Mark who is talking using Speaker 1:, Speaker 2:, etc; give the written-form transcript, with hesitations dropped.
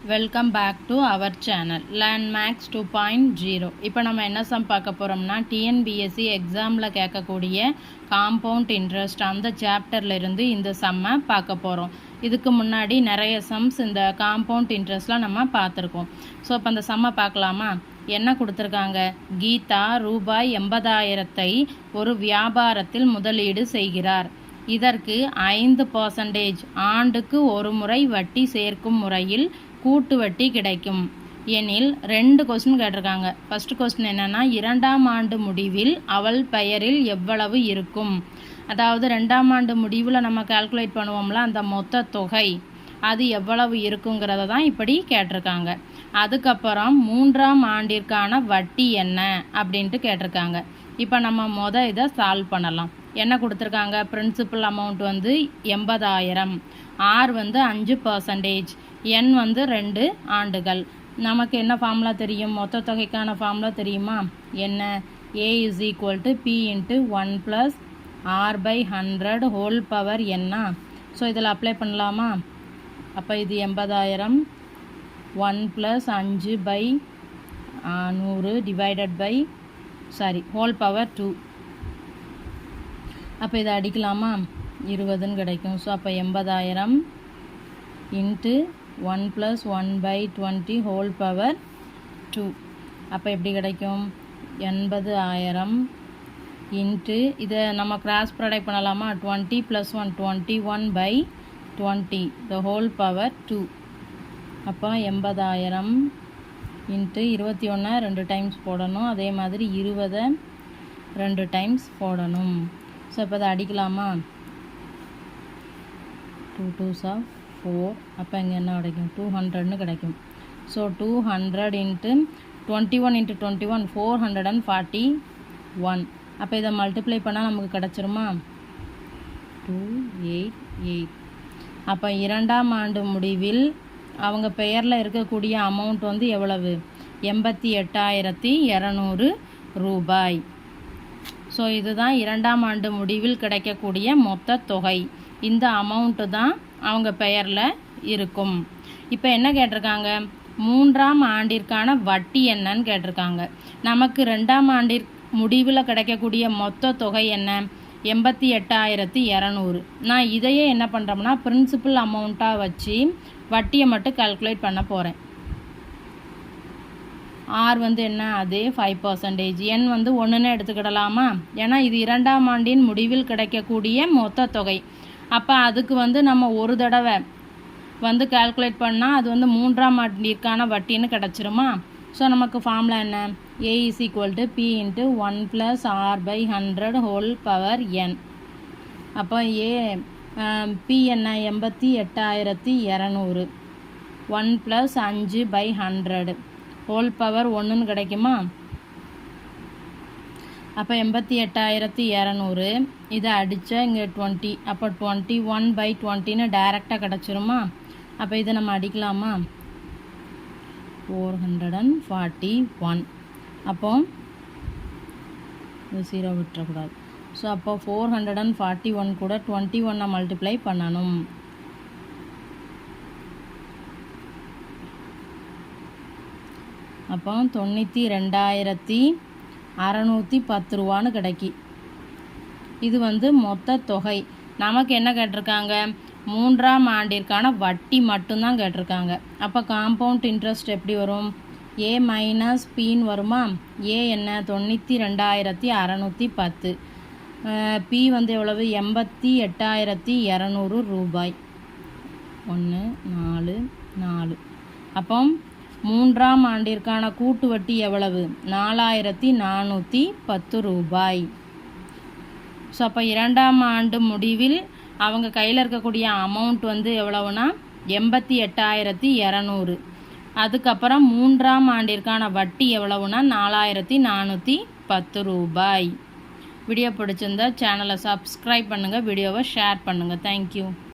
Speaker 1: Welcome back to our channel Learn Max 2.0. இப்போ நம்ம என்ன சம் பார்க்க போகிறோம்னா டிஎன்பிஎஸ்சி எக்ஸாமில் கேட்கக்கூடிய காம்பவுண்ட் இன்ட்ரெஸ்ட் அந்த சாப்டரில் இருந்து இந்த சம்மை பார்க்க போகிறோம். இதுக்கு முன்னாடி நிறைய சம்ஸ் இந்த காம்பவுண்ட் இன்ட்ரெஸ்ட்லாம் நம்ம பார்த்துருக்கோம். ஸோ இப்போ அந்த சம்மை பார்க்கலாமா? என்ன கொடுத்துருக்காங்க? கீதா ரூபாய் 80,000 ஒரு வியாபாரத்தில் முதலீடு செய்கிறார். இதற்கு 5% ஆண்டுக்கு ஒரு முறை வட்டி சேர்க்கும் முறையில் கூட்டு வட்டி கிடைக்கும் எனில் 2 கொஸ்டின் கேட்டிருக்காங்க. ஃபர்ஸ்ட் கொஸ்டின் என்னன்னா, 2ஆம் ஆண்டு முடிவில் அவள் பெயரில் எவ்வளவு இருக்கும்? அதாவது 2ஆம் ஆண்டு முடிவில் நம்ம கால்குலேட் பண்ணுவோம்ல, அந்த மொத்த தொகை அது எவ்வளவு இருக்குங்கிறத தான் இப்படி கேட்டிருக்காங்க. அதுக்கப்புறம் 3ஆம் ஆண்டிற்கான வட்டி என்ன அப்படின்ட்டு கேட்டிருக்காங்க. இப்போ நம்ம இதை சால்வ் பண்ணலாம். என்ன கொடுத்துருக்காங்க? பிரின்சிபல் அமௌண்ட் வந்து 80,000, ஆர் வந்து 5%, என் வந்து 2 ஆண்டுகள். நமக்கு என்ன ஃபார்முலா தெரியும்? மொத்த தொகைக்கான ஃபார்முலா தெரியுமா? என்ன? A is equal to P into 1 plus R by 100 whole power என்ன? ஸோ இதில் அப்ளை பண்ணலாமா? அப்போ இது 80,000 1 plus 5 by 100 divided by whole power 2. அப்போ இதை அடிக்கலாமா? 20ன்னு கிடைக்கும். ஸோ அப்போ 80,000 into 1 plus 1 by 20 whole power 2. அப்போ எப்படி கிடைக்கும்? 80,000 இன்ட்டு இதை நம்ம கிராஸ் ப்ராடக்ட் பண்ணலாமா? 20 plus 1 21 by 20 the whole power 2. அப்போ 80,000 இன்ட்டு 21 2 டைம்ஸ் போடணும். அதே மாதிரி 20 2 டைம்ஸ் போடணும். ஸோ இப்போ அதை அடிக்கலாமா? 2 2s are 4. அப்போ இங்கே என்ன கிடைக்கும்? 200ன்னு கிடைக்கும். So 200 into 21 into 21 441. அப்போ இதை மல்டிப்ளை பண்ணால் நமக்கு கிடச்சிருமா? 288. அப்போ 2ஆம் ஆண்டு முடிவில் அவங்க பெயரில் இருக்கக்கூடிய அமௌண்ட் வந்து எவ்வளவு? 88,200 ரூபாய். ஸோ இதுதான் 2ஆம் ஆண்டு முடிவில் கிடைக்கக்கூடிய மொத்த தொகை. இந்த அமௌண்ட்டு தான் அவங்க பெயரில் இருக்கும். இப்போ என்ன கேட்டிருக்காங்க? 3ஆம் ஆண்டிற்கான வட்டி என்னன்னு கேட்டிருக்காங்க. நமக்கு 2ஆம் ஆண்டிற்கு முடிவில் கிடைக்கக்கூடிய மொத்த தொகை என்ன? 88,200. நான் இதையே என்ன பண்ணுறோம்னா பிரின்சிபல் அமௌண்ட்டாக வச்சு வட்டியை மட்டும் கால்குலேட் பண்ண போகிறேன். ஆர் வந்து என்ன? அதே 5%. என் வந்து 1ன்னு எடுத்துக்கிடலாமா? ஏன்னா இது 2ஆம் ஆண்டின் முடிவில் கிடைக்கக்கூடிய மொத்த தொகை. அப்போ அதுக்கு வந்து நம்ம ஒரு தடவை வந்து கால்குலேட் பண்ணால் அது வந்து 3ஆம் ஆண்டிற்கான வட்டின்னு கிடச்சிருமா? ஸோ நமக்கு ஃபார்முலா என்ன? A is equal to P into 1 plus R by 100 whole power n. அப்போ P என்ன? 88,200 1 plus 5 by 100 ஹோல் பவர் 1ன்னு கிடைக்குமா? அப்போ 88,200 இதை அடித்தா இங்கே 20. அப்போ 21 by 20ன்னு டைரெக்டாக கிடச்சிருமா? அப்போ இதை நம்ம அடிக்கலாமா? 441. அப்போ இது 0 விட்டுறக்கூடாது. ஸோ அப்போ 441 கூட 21 மல்டிப்ளை பண்ணணும். அப்போ 92,610 ரூபான்னு கிடைக்கி. இது வந்து மொத்த தொகை. நமக்கு என்ன கேட்டிருக்காங்க? 3ஆம் ஆண்டிற்கான வட்டி மட்டும்தான் கேட்டிருக்காங்க. அப்போ காம்பவுண்ட் இன்ட்ரெஸ்ட் எப்படி வரும்? A மைனஸ் பின்னு வருமா? A என்ன? 92,610. P வந்து எவ்வளவு? 88,200 ரூபாய். 1 4 4. அப்போ 3ஆம் ஆண்டிற்கான கூட்டு வட்டி எவ்வளவு? 4,410 ரூபாய். ஸோ அப்போ 2ஆம் ஆண்டு முடிவில் அவங்க கையில் இருக்கக்கூடிய அமௌண்ட் வந்து எவ்வளவுனா 88,200. அதுக்கப்புறம் 3ஆம் ஆண்டிற்கான வட்டி எவ்வளவுனா 4,410 ரூபாய். வீடியோ பிடிச்சிருந்தா சேனலை சப்ஸ்கிரைப் பண்ணுங்கள், வீடியோவை ஷேர் பண்ணுங்கள். தேங்க்யூ.